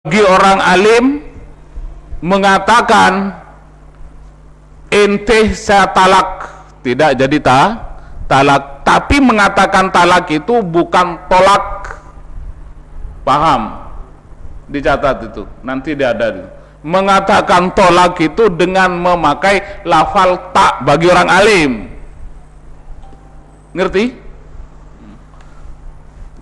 Bagi orang alim mengatakan ente saya talak, tidak jadi talak, tapi mengatakan talak itu bukan tolak. Paham? Dicatat itu, nanti dia ada. Mengatakan tolak itu dengan memakai lafal tak bagi orang alim. Ngerti?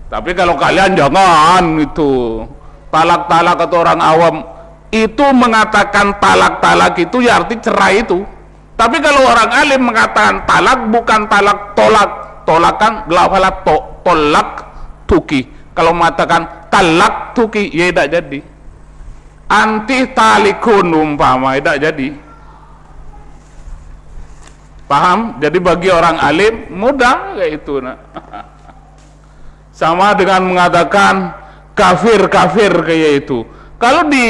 Tapi kalau kalian jangan itu talak-talak atau orang awam itu mengatakan talak-talak itu ya arti cerai itu. Tapi kalau orang alim mengatakan talak bukan talak tolak, tolakan lafal tolak tuki. Kalau mengatakan talak tuki ya tidak jadi. Anti talikun umpama tidak jadi. Paham? Jadi bagi orang alim mudah kayak itu. Nah. Sama dengan mengatakan kafir kayak itu. Kalau di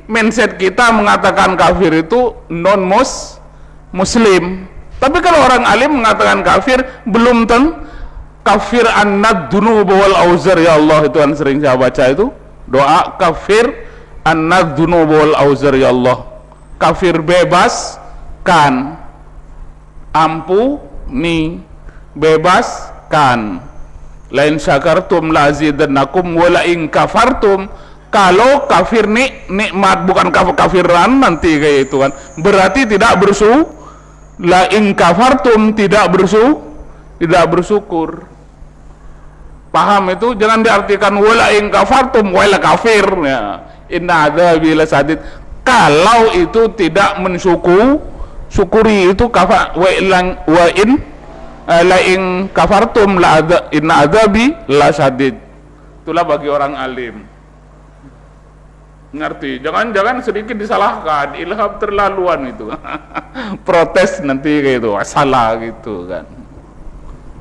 mindset kita mengatakan kafir itu non muslim. Tapi kalau orang alim mengatakan kafir belum tentu kafir annad dunub wal auzar, ya Allah, itu kan sering saya baca itu doa kafir annad dunub wal auzar, ya Allah, kafir bebaskan, ampuni, bebaskan, lain syakartum lazidannakum wala in kafartum. Kalau kafir nikmat bukan kafiran nanti kayak itu kan berarti tidak la in kafartum tidak bersyukur. Paham itu? Jangan diartikan wala in kafartum wala kafir ya. Inna adzabi lasadid. Kalau itu tidak mensyukuri itu kafar wa in la in kafartum la inna adzabi lasadid. Itulah bagi orang alim. Ngerti? Jangan sedikit disalahkan, ilham terlaluan itu. Protes nanti kayak itu, salah gitu kan.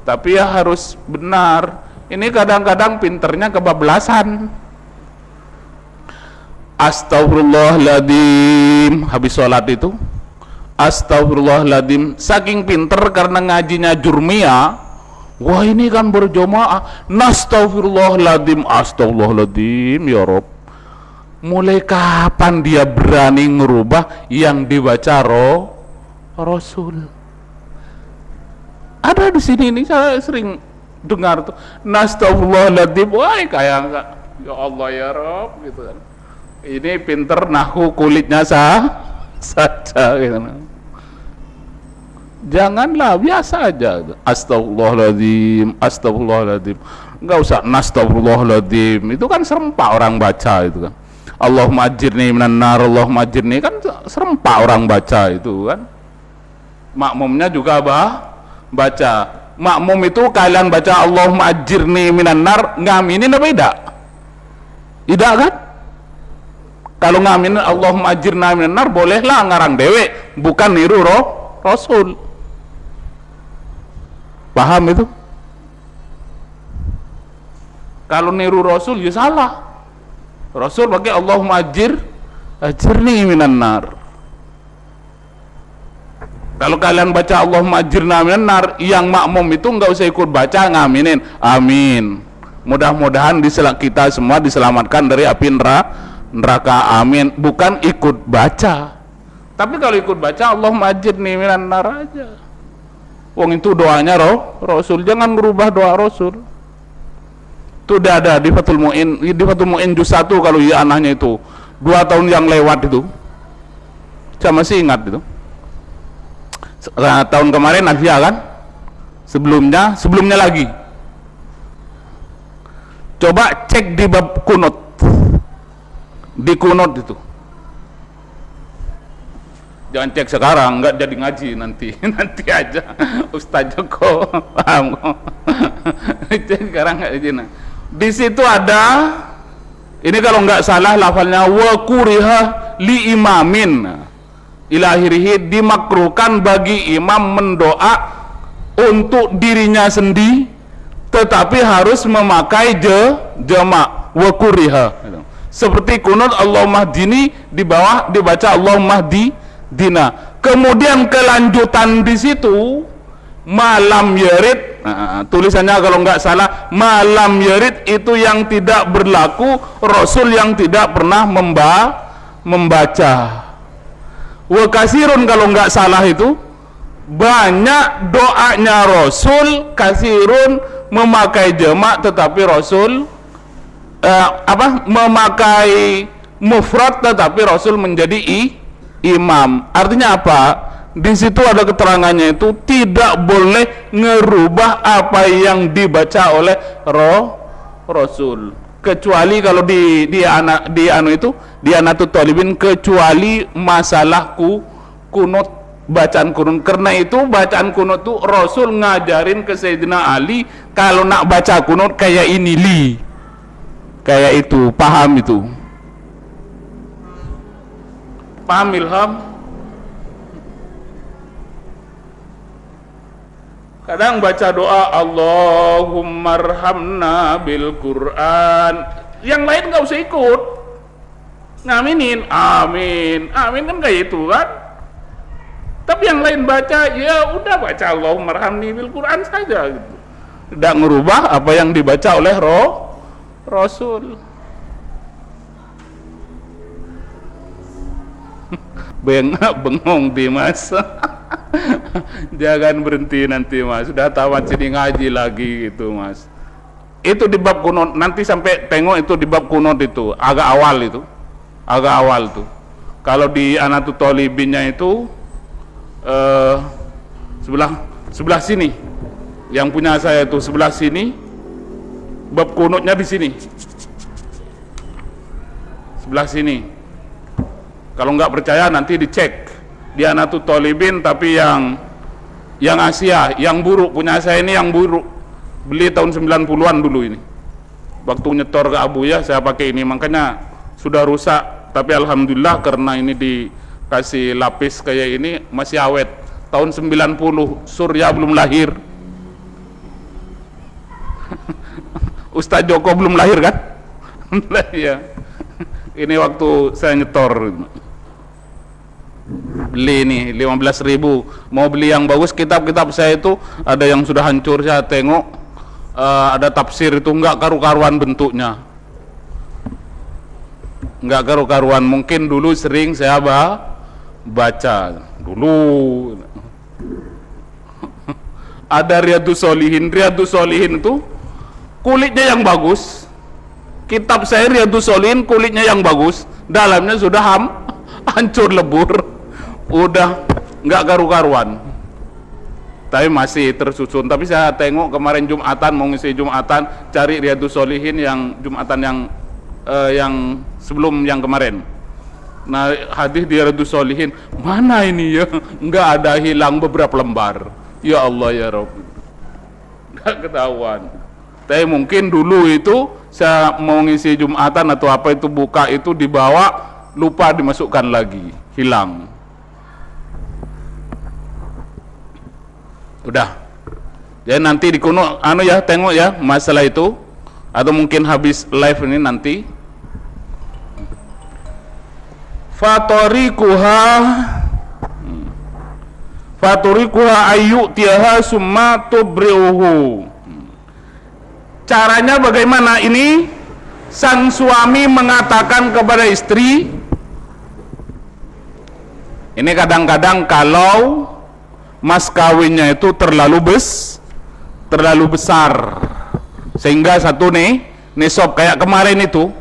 Tapi ya harus benar. Ini kadang-kadang pinternya kebablasan. Astagfirullahaladzim habis sholat itu. Astagfirullahaladzim, saking pinter karena ngajinya jurmiyah. Wah ini kan berjamaah. Astagfirullahaladzim, astagfirullahaladzim ya Rob. Mulai kapan dia berani ngerubah yang dibaca Rasul? Ada di sini ini saya sering dengar tuh. Astagfirullahaladzim, wah kayak enggak. Ya Allah ya Rob gitu kan. Ini pinter nahu kulitnya saja gitu. Janganlah, biasa aja. Astagfirullahaladzim, astagfirullahaladzim. Enggak usah astagfirullahaladzim. Itu kan serempak orang baca itu kan. Allahumma ajirni minan nar, Allahumma ajirni, kan serempak orang baca itu kan. Makmumnya juga baca. Makmum itu kalian baca Allahumma ajirni minan nar, ngaminin apa tidak? Tidak kan? Kalau ngaminin Allahumma ajirna minan nar bolehlah ngarang dewe, bukan niru Rasul. Paham itu? Kalau niru Rasul ya salah. Rasul pakai Allahumma ajirni minan nar. Kalau kalian baca Allahumma ajirna minan nar, yang makmum itu enggak usah ikut baca, ngaminin amin. Mudah-mudahan kita semua diselamatkan dari api neraka, amin. Bukan ikut baca. Tapi kalau ikut baca Allahumma ajirni minan nar aja. Wong itu doanya Rasul, jangan merubah doa Rasul. Itu udah ada di Fathul Mu'in juz 1 kalau ya anaknya itu 2 tahun yang lewat itu. Saya masih ingat itu. Tahun kemarin Alfia kan? Sebelumnya lagi. Coba cek di bab kunut. Di kunut itu. Jangan cek sekarang, enggak jadi ngaji nanti. Nanti aja Ustaz Joko paham kok. Cek sekarang enggak jadi. Di situ ada, ini kalau nggak salah lafalnya wa kuriha li imamin ila akhirih, dimakruhkan bagi imam mendoa untuk dirinya sendiri tetapi harus memakai jamak wa kuriha. Seperti kunut Allahumma hdini, di bawah dibaca Allahumma hdina. Kemudian kelanjutan di situ malam yarid Tulisannya kalau nggak salah malam yarid, itu yang tidak berlaku, Rasul yang tidak pernah membaca. Wa kasirun kalau nggak salah itu banyak doanya Rasul, kasirun memakai jamak tetapi Rasul memakai mufrad tetapi Rasul menjadi imam. Artinya apa? Di situ ada keterangannya, itu tidak boleh ngerubah apa yang dibaca oleh Rasul, kecuali kalau di Anatut Talibin, kecuali masalah kunut, bacaan kunut. Karena itu bacaan kunut itu Rasul ngajarin ke Sayyidina Ali, kalau nak baca kunut kayak ini kayak itu. Paham itu? Paham Ilham? Kadang baca doa Allahumma arhamna bil Quran, yang lain nggak usah ikut ngaminin amin kan kayak itu kan. Tapi yang lain baca, ya udah baca Allahumma arhamni bil Quran saja gitu. Tidak merubah apa yang dibaca oleh Rasul. Bengong Dimas. Jangan berhenti nanti Mas, sudah tamat sini ngaji lagi gitu Mas. Itu di bab kunut, nanti sampai tengok itu di bab kunut itu agak awal tuh. Kalau di Anatut Talibinnya itu sebelah sini, yang punya saya itu sebelah sini, bab kunutnya di sini, sebelah sini. Kalau nggak percaya nanti dicek di Anatut Talibin, tapi yang Asia, yang buruk, punya saya ini yang buruk, beli tahun 90-an dulu ini, waktu nyetor ke Abuya saya pakai ini, makanya sudah rusak. Tapi alhamdulillah karena ini dikasih lapis kayak ini masih awet. Tahun 90, Surya belum lahir. Ustadz Joko belum lahir kan? Ya. Ini waktu saya nyetor. Beli nih 15.000, mau beli yang bagus. Kitab-kitab saya itu ada yang sudah hancur, saya tengok ada tafsir itu enggak karu-karuan bentuknya, enggak karu-karuan. Mungkin dulu sering saya baca dulu. Ada Riyadhus Shalihin itu kulitnya yang bagus. Kitab saya Riyadhus Shalihin kulitnya yang bagus, dalamnya sudah hancur lebur, udah nggak karu-karuan, tapi masih tersusun. Tapi saya tengok kemarin Jumatan, mau ngisi Jumatan, cari Riyadhus Shalihin yang Jumatan yang sebelum yang kemarin. Nah, hadis di Riyadhus Shalihin mana ini ya, nggak ada, hilang beberapa lembar. Ya Allah ya Rabb, nggak ketahuan. Tapi mungkin dulu itu saya mau ngisi Jumatan atau apa itu, buka itu dibawa, lupa dimasukkan lagi, hilang. Udah. Jadi nanti di kuno ya, tengok ya masalah itu, atau mungkin habis live ini nanti. Fatorikuha ayyutiha summa tubri'uhu. Caranya bagaimana ini? Sang suami mengatakan kepada istri, ini kadang-kadang kalau mas kawinnya itu terlalu besar, sehingga satu nisab kayak kemarin itu,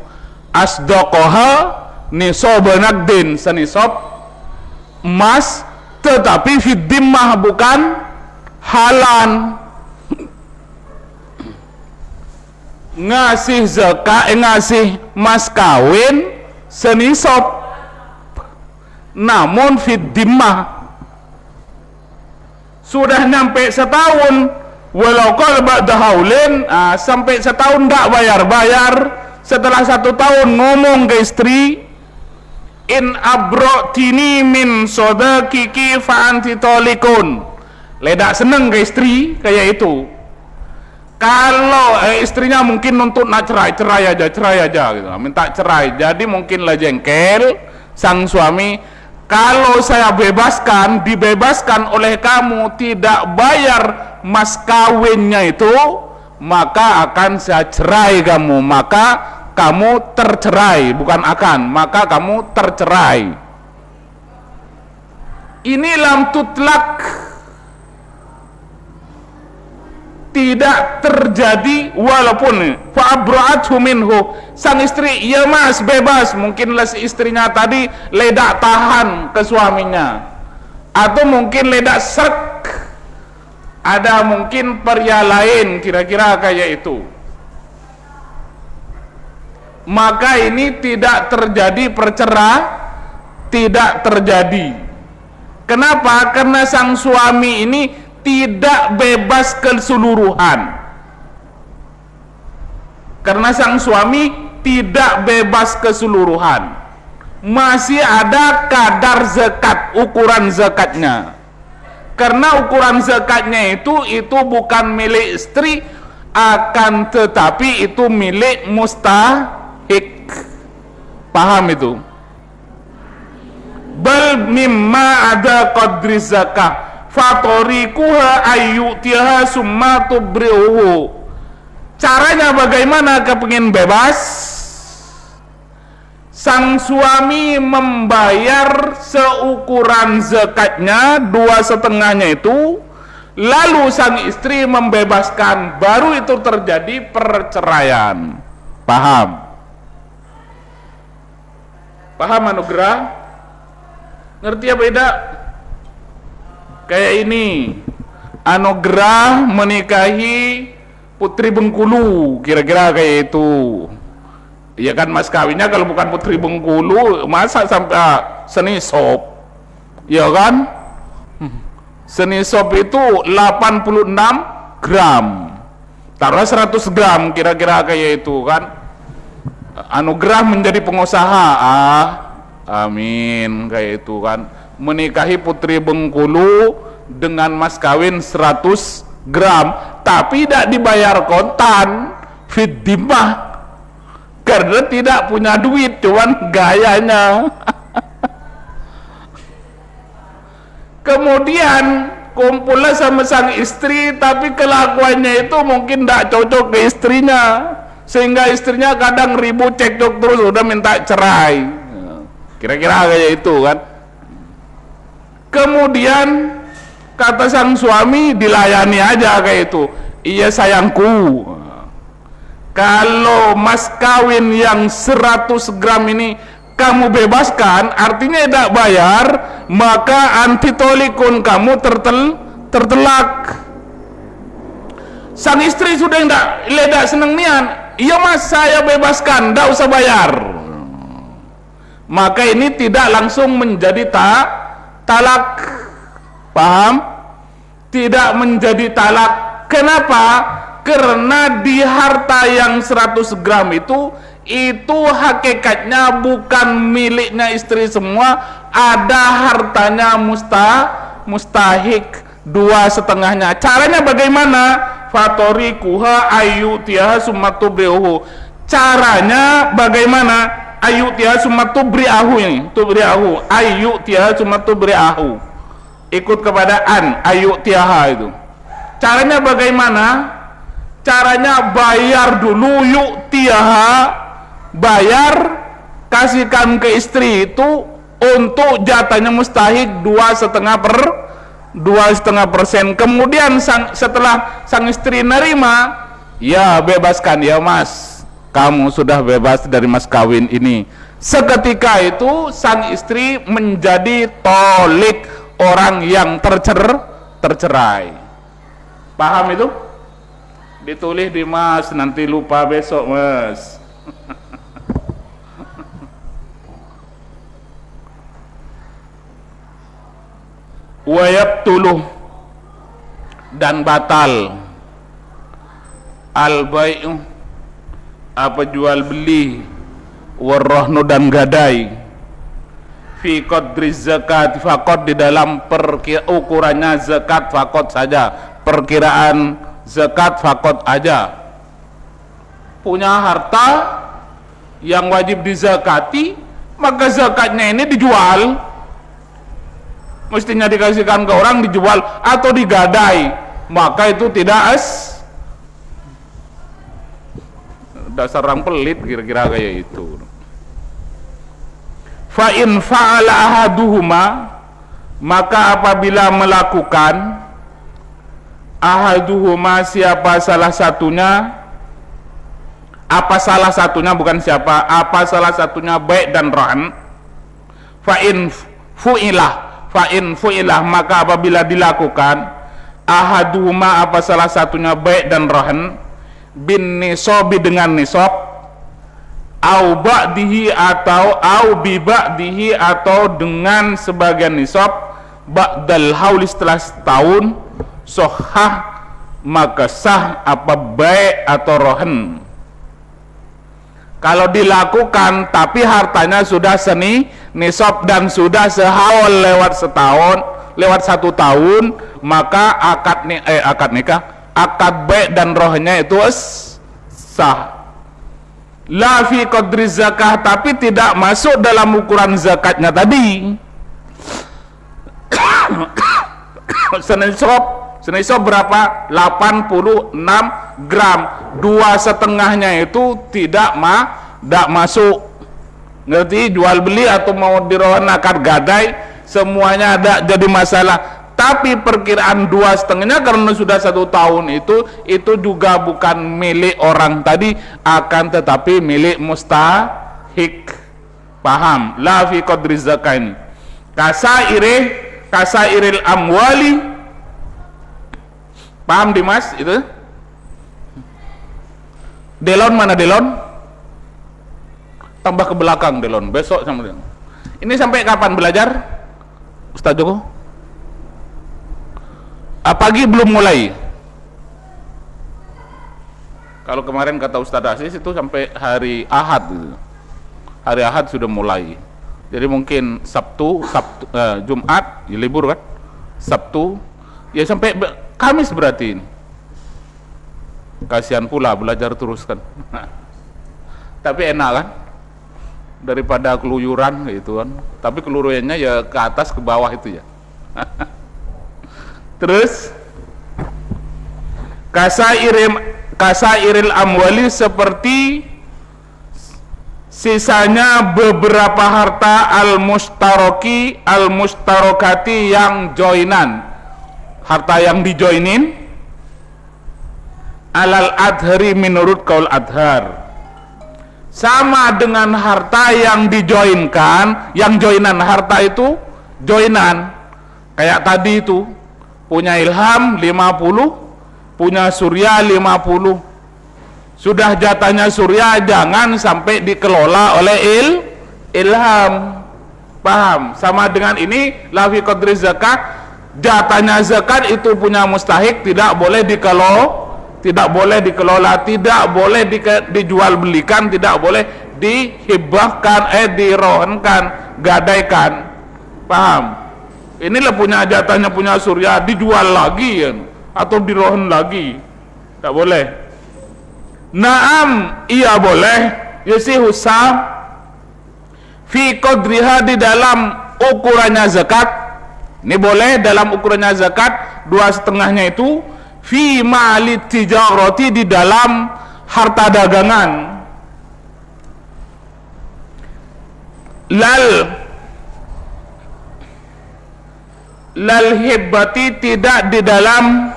asdaqoha nisabanad-din, senisab emas tetapi fiddimah, bukan halan. Ngasih zakat, ngasih mas kawin senisab namun fiddimah, sudah nyampe setahun, walau qala ba'da haulin, sampai setahun enggak bayar. Setelah 1 tahun ngomong ke istri, in abrotini min sodakiki fa anti tolikun. Ledak seneng ke istri kayak itu. Kalau istrinya mungkin nuntut nak cerai aja gitu, minta cerai. Jadi mungkinlah jengkel sang suami, kalau saya dibebaskan oleh kamu, tidak bayar mas kawinnya itu, maka akan saya cerai kamu, maka kamu tercerai, bukan akan, maka kamu tercerai. Ini lam tutlak, tidak terjadi, walaupun fa'abra'athu minhu, sang istri, ya mas bebas, mungkinlah si istrinya tadi ledak tahan ke suaminya, atau mungkin ledak serk, ada mungkin pria lain kira-kira kayak itu, maka ini tidak terjadi tidak terjadi. Kenapa? Karena sang suami ini tidak bebas keseluruhan. Karena sang suami tidak bebas keseluruhan, masih ada kadar zakat, ukuran zakatnya. Karena ukuran zakatnya itu bukan milik istri, akan tetapi itu milik mustahik. Paham itu? Bal mimma ada qadri zakah fatorikuha ayyutiha summa tubri'uhu. Caranya bagaimana kepingin bebas? Sang suami membayar seukuran zakatnya, 2,5-nya itu, lalu sang istri membebaskan, baru itu terjadi perceraian. Paham? Paham Anugrah? Ngerti apa tidak? Kayak ini, Anugrah menikahi Putri Bengkulu, kira-kira kayak itu. Ya kan mas kawinnya kalau bukan Putri Bengkulu, masa sampai seni sop, ya kan? Seni sop itu 86 gram, taruh 100 gram, kira-kira kayak itu kan. Anugrah menjadi pengusaha, amin, kayak itu kan. Menikahi Putri Bengkulu dengan mas kawin 100 gram, tapi tidak dibayar kontan, fiddimah, karena tidak punya duit, cuman gayanya. Kemudian kumpullah sama sang istri, tapi kelakuannya itu mungkin tidak cocok ke istrinya, sehingga istrinya kadang ribut, cekcok terus, udah minta cerai. Kira-kira kayak itu kan. Kemudian kata sang suami, dilayani aja kayak itu. Iya sayangku, kalau mas kawin yang 100 gram ini kamu bebaskan, artinya tidak bayar, maka antitolikun, kamu tertelak. Sang istri sudah tidak seneng nian, iya mas saya bebaskan, tidak usah bayar. Maka ini tidak langsung menjadi talak. Paham? Tidak menjadi talak. Kenapa? Karena di harta yang 100 gram itu hakikatnya bukan miliknya istri semua, ada hartanya mustahik, 2,5-nya. Caranya bagaimana? Fatorikuha ayyutiha summa tubri'uhu. Caranya bagaimana? Ayyutiha summa tubri'ahu, ini tubri'ahu, ayyutiha summa tubri'ahu, ikut kepada ayyutiha itu. Caranya bagaimana? Caranya bayar dulu, yuktiha, bayar, kasihkan ke istri itu untuk jatahnya mustahik 2,5%. Kemudian setelah sang istri nerima, ya bebaskan, ya mas, kamu sudah bebas dari mas kawin ini. Seketika itu sang istri menjadi tolik, orang yang tercerai. Paham itu? Ditulis di mas, nanti lupa besok mas. Wayabtuluh, dan batal al-bai'u, apa jual beli, warrahnu, dan gadai, fi qadri zakat faqad, di dalam ukurannya zakat faqad saja, perkiraan zakat faqad aja. Punya harta yang wajib dizakati, maka zakatnya ini dijual, mestinya dikasihkan ke orang, dijual atau digadai. maka itu tidak dasar orang pelit kira-kira kayak itu. Fa in fa'ala ahaduhuma, maka apabila melakukan ahaduhuma, siapa salah satunya, apa salah satunya, bukan siapa, apa salah satunya, baik dan rohan. Fa in fu'ilah, maka apabila dilakukan ahaduhuma, apa salah satunya, baik dan rohan, bin nisobi, dengan nisob, au ba'dihi, atau au bi ba'dihi, atau dengan sebagian nisab, ba'dal hauli, setelah setahun, sohah, maka sah apa baik atau rohen. Kalau dilakukan tapi hartanya sudah seni nisab dan sudah sehaul lewat setahun, lewat 1 tahun, maka akad nikah, akad baik dan rohnya itu sah. La fi qadri zakah, tapi tidak masuk dalam ukuran zakatnya tadi. Senisab berapa? 86 gram. 2,5-nya itu tidak masuk. Ngerti? Jual beli atau mau dirohan akad gadai, semuanya ada jadi masalah. Tapi perkiraan 2,5-nya karena sudah 1 tahun itu juga bukan milik orang tadi, akan tetapi milik mustahik. Paham? La fi qadri zakah. Kasairil amwali. Paham Dimas itu? Delon mana Delon? Tambah ke belakang Delon, besok sama Delon. Ini sampai kapan belajar? Ustaz Joko? Pagi belum mulai. Kalau kemarin kata Ustadz Aziz itu sampai hari Ahad gitu. Hari Ahad sudah mulai. Jadi mungkin Jumat ya libur kan? Sabtu ya sampai Kamis berarti ini. Kasihan pula belajar terus kan. Tapi enak kan? Daripada keluyuran gitu kan. Tapi keluyurannya ya ke atas ke bawah itu ya. Terus kasairil amwali, seperti sisanya beberapa harta al-mustarokati, yang joinan, harta yang dijoinin, alal adhari, menurut kaul adhar, sama dengan harta yang dijoinkan. Yang joinan harta itu joinan kayak tadi itu, punya Ilham 50, punya Surya 50. Sudah jatahnya Surya, jangan sampai dikelola oleh Ilham. Paham? Sama dengan ini, la fi qadri zakat, jatahnya zakat itu punya mustahik, tidak boleh tidak boleh dikelola, tidak boleh dijual belikan, tidak boleh dihibahkan, dirohankan, gadaikan. Paham? Inilah punya jatahnya punya Surya, dijual lagi ya, atau dirohan lagi, tak boleh. Naam, iya boleh. Yasihu sah fi qadriha, di dalam ukurannya zakat. Ini boleh dalam ukurannya zakat, 2,5-nya itu fi ma'ali tijarati, di dalam harta dagangan. Lal hibbati, tidak di dalam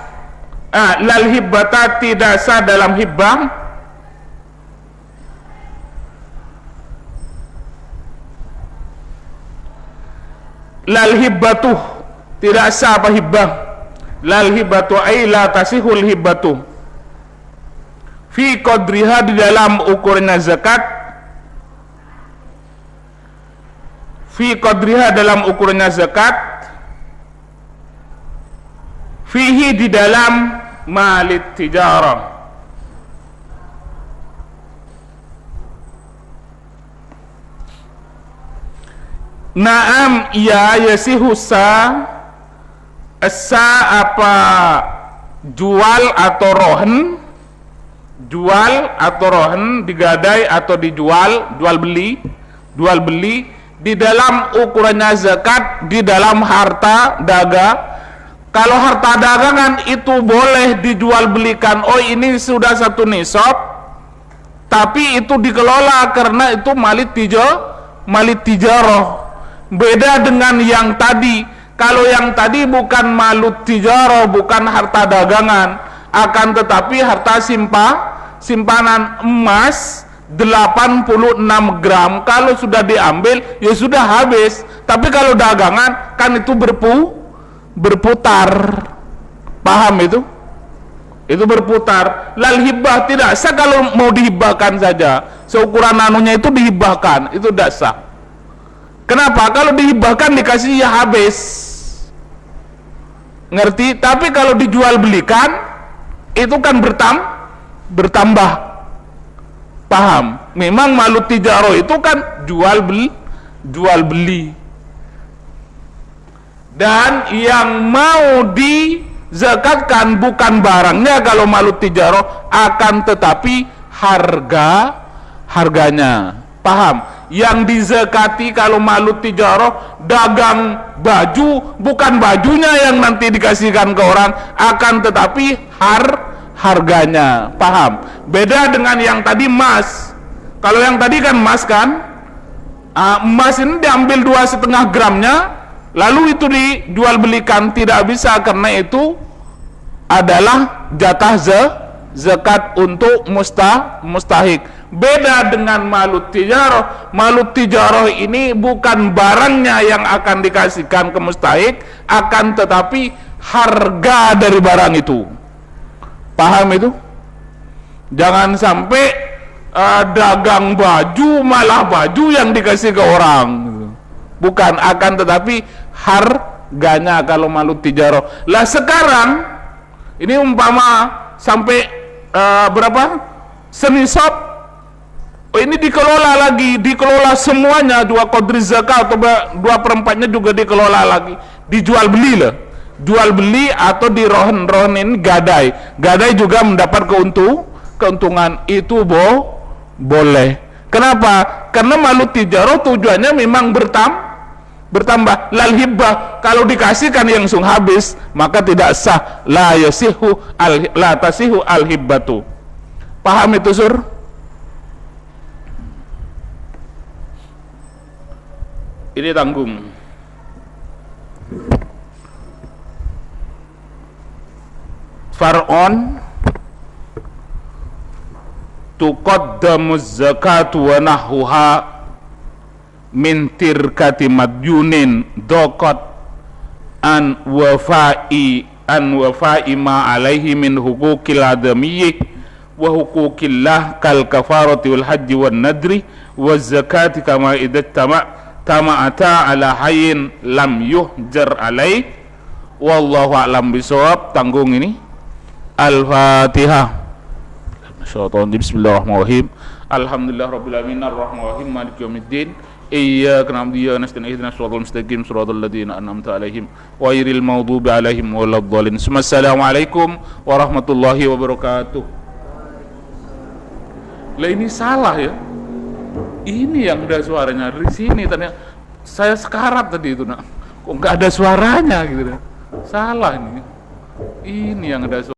lal hibbata, tidak sah dalam hibbah. Lal hibbatu, tidak sah apa hibbah. Lal hibbatu ay la tasihul hibbatu fi qadriha, di dalam ukurannya zakat. Fi qadriha, dalam ukurannya zakat. Fihi, di dalam malit tijarah. Naam, ya yasihu sa apa jual atau rohen, digadai atau dijual, jual beli di dalam ukurannya zakat, di dalam harta dagang. Kalau harta dagangan itu boleh dijual belikan, oh ini sudah satu nisab, tapi itu dikelola karena itu malit tijarah. Beda dengan yang tadi. Kalau yang tadi bukan malut tijarah, bukan harta dagangan, akan tetapi harta simpanan emas 86 gram. Kalau sudah diambil ya sudah habis. Tapi kalau dagangan kan itu berputar. Paham itu? Itu berputar. Lal hibah tidak sah kalau mau dihibahkan saja. Seukuran anunya itu dihibahkan, itu tidak sah. Kenapa? Kalau dihibahkan dikasih ya habis. Ngerti? Tapi kalau dijual belikan itu kan bertambah. Paham? Memang malut tijarah itu kan jual beli. Dan yang mau dizakatkan bukan barangnya kalau malut tijarah, akan tetapi harganya. Paham? Yang dizakati kalau malut tijarah dagang baju, bukan bajunya yang nanti dikasihkan ke orang, akan tetapi harganya. Paham? Beda dengan yang tadi emas. Kalau yang tadi kan emas kan, emas ini diambil 2,5 gramnya, lalu itu dijual belikan, tidak bisa karena itu adalah jatah zakat untuk mustahik. Beda dengan malut tijarah. Malut tijarah ini bukan barangnya yang akan dikasihkan ke mustahik, akan tetapi harga dari barang itu. Paham itu? Jangan sampai dagang baju malah baju yang dikasih ke orang. Bukan, akan tetapi harganya kalau malut tijarah. Lah sekarang ini umpama sampai berapa? Senisab. Oh, ini dikelola semuanya, 2 qadri zakat atau 2/4-nya juga dikelola lagi, dijual beli lah, jual beli atau dirohen-rohenin gadai juga mendapat keuntungan. Itu boleh. Kenapa? Karena malut tijarah tujuannya memang bertambah. Lal hibah kalau dikasihkan yang langsung habis maka tidak sah, la tasihu al hibbatu. Paham itu, Sur? Ini tanggung. Far'on tuqaddamu zakatu wa nahuha min tirkati madyunin dokot an wafa'i ma alaihi min hukukil adamiyyi wa hukukillah kal kafarati wal hajji wan nadri waz zakati kama idza tama'ata ala hayyin lam yuhjar alaih. Wallahu a'lam bishawab. Tanggung ini Al-Fatihah. Bismillahirrahmanirrahim. Alhamdulillah rabbil alamin arrahmanirrahim maliki yaumiddin iyyaka na'budu wa iyyaka nasta'in ihdinas siratal mustaqim siratal ladzina an'amta 'alaihim ghairil maghdubi 'alaihim waladdallin. Assalamualaikum warahmatullahi wabarakatuh. Lah ini salah ya. Ini yang ada suaranya di sini, ternyata saya sekarat tadi itu, nak. Kok nggak ada suaranya gitu? Salah ini. Ini yang ada suaranya.